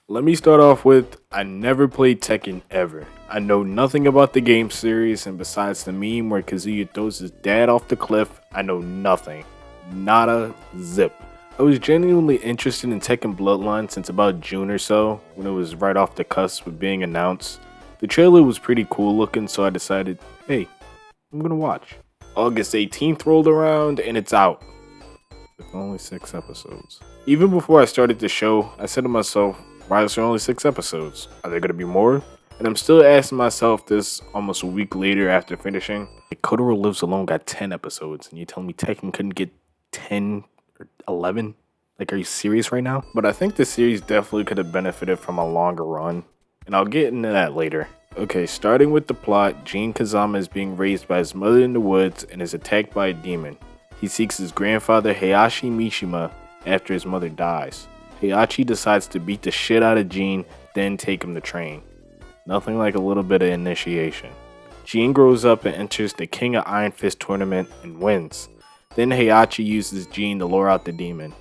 Let me start off with I never played Tekken ever. I know nothing about the game series, and besides the meme where Kazuya throws his dad off the cliff, I know nothing. Nada zip. I was genuinely interested in Tekken Bloodline since about June or so, when it was right off the cusp of being announced. The trailer was pretty cool looking, so I decided, hey, I'm gonna watch. August 18th rolled around, and it's out. With only 6 episodes. Even before I started the show, I said to myself, why is there only 6 episodes? Are there going to be more? And I'm still asking myself this almost a week later after finishing. Kotaro Lives Alone got 10 episodes, and you telling me Tekken couldn't get 10 or 11? Like, are you serious right now? But I think the series definitely could have benefited from a longer run, and I'll get into that later. Okay, starting with the plot, Jin Kazama is being raised by his mother in the woods and is attacked by a demon. He seeks his grandfather Heihachi Mishima after his mother dies. Heihachi decides to beat the shit out of Jin, then take him to train. Nothing like a little bit of initiation. Jin grows up and enters the King of Iron Fist tournament and wins. Then Heihachi uses Jin to lure out the demon.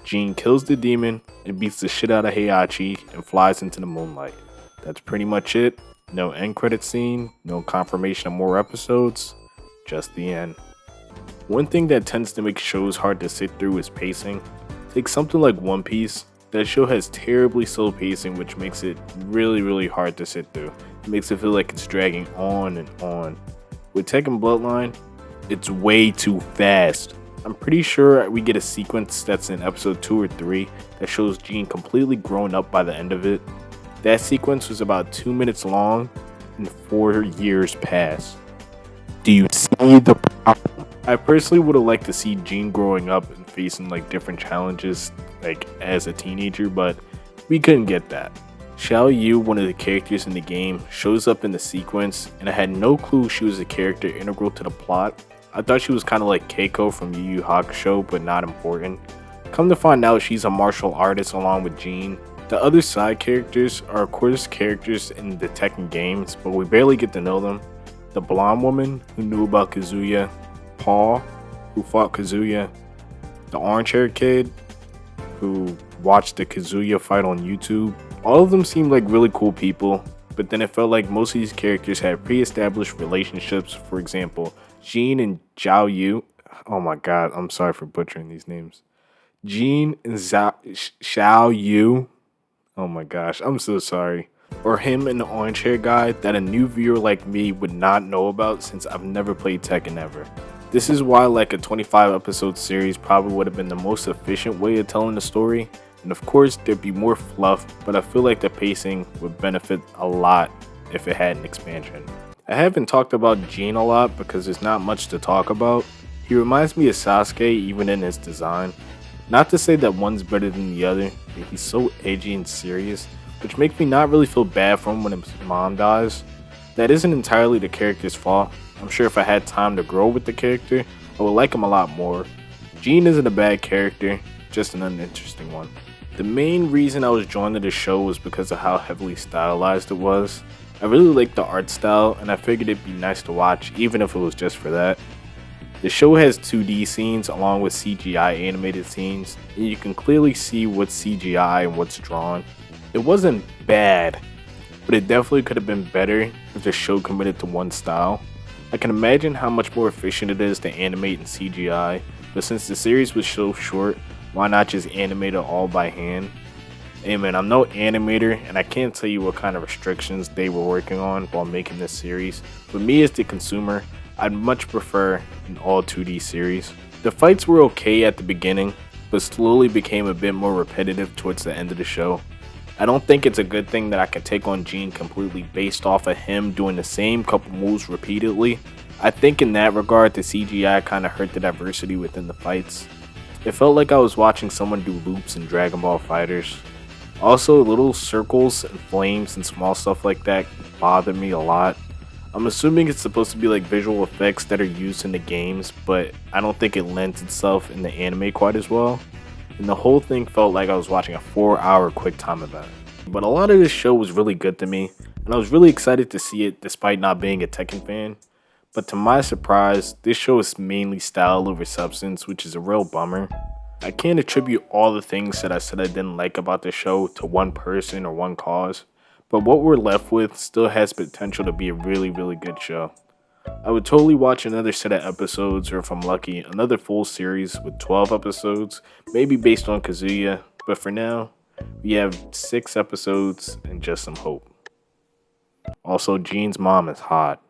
Jin kills the demon and beats the shit out of Heihachi and flies into the moonlight. That's pretty much it. No end credit scene, no confirmation of more episodes, just the end. One thing that tends to make shows hard to sit through is pacing. Take something like One Piece. That show has terribly slow pacing, which makes it really hard to sit through. It makes it feel like it's dragging on and on. With Tekken Bloodline, it's way too fast. I'm pretty sure we get a sequence that's in episode 2 or 3 that shows Jin completely grown up by the end of it. That sequence was about 2 minutes long and 4 years passed. Do you see the problem? I personally would have liked to see Jin growing up and facing like different challenges like as a teenager, but we couldn't get that. Xiao Yu, one of the characters in the game, shows up in the sequence, and I had no clue she was a character integral to the plot. I thought she was kind of like Keiko from Yu Yu Hakusho, but not important. Come to find out, she's a martial artist along with Jin. The other side characters are of course characters in the Tekken games, but we barely get to know them. The blonde woman who knew about Kazuya, Paul, who fought Kazuya, the orange haired kid who watched the Kazuya fight on YouTube. All of them seemed like really cool people, but then it felt like most of these characters had pre-established relationships. For example, Jin and Xiao Yu. Oh my god, I'm sorry for butchering these names. Jin and Xiao Yu. Oh my gosh, I'm so sorry. Or him and the orange hair guy that a new viewer like me would not know about since I've never played Tekken ever. This is why like a 25 episode series probably would have been the most efficient way of telling the story, and of course there'd be more fluff, but I feel like the pacing would benefit a lot if it had an expansion. I haven't talked about Jin a lot because there's not much to talk about. He reminds me of Sasuke even in his design. Not to say that one's better than the other, but he's so edgy and serious, which makes me not really feel bad for him when his mom dies. That isn't entirely the character's fault. I'm sure if I had time to grow with the character, I would like him a lot more. Jin isn't a bad character, just an uninteresting one. The main reason I was drawn to the show was because of how heavily stylized it was. I really liked the art style, and I figured it'd be nice to watch, even if it was just for that. The show has 2D scenes along with CGI animated scenes, and you can clearly see what's CGI and what's drawn. It wasn't bad, but it definitely could have been better if the show committed to one style. I can imagine how much more efficient it is to animate in CGI, but since the series was so short, why not just animate it all by hand? Hey man, I'm no animator, and I can't tell you what kind of restrictions they were working on while making this series, but me as the consumer, I'd much prefer an all 2D series. The fights were okay at the beginning, but slowly became a bit more repetitive towards the end of the show. I don't think it's a good thing that I could take on Jin completely based off of him doing the same couple moves repeatedly. I think in that regard, the CGI kind of hurt the diversity within the fights. It felt like I was watching someone do loops in Dragon Ball FighterZ. Also, little circles and flames and small stuff like that bothered me a lot. I'm assuming it's supposed to be like visual effects that are used in the games, but I don't think it lends itself in the anime quite as well. And the whole thing felt like I was watching a 4-hour QuickTime event. But a lot of this show was really good to me, and I was really excited to see it despite not being a Tekken fan. But to my surprise, this show is mainly style over substance, which is a real bummer. I can't attribute all the things that I said I didn't like about the show to one person or one cause, but what we're left with still has potential to be a really, really good show. I would totally watch another set of episodes, or if I'm lucky, another full series with 12 episodes, maybe based on Kazuya, but for now, we have 6 episodes and just some hope. Also, Jean's mom is hot.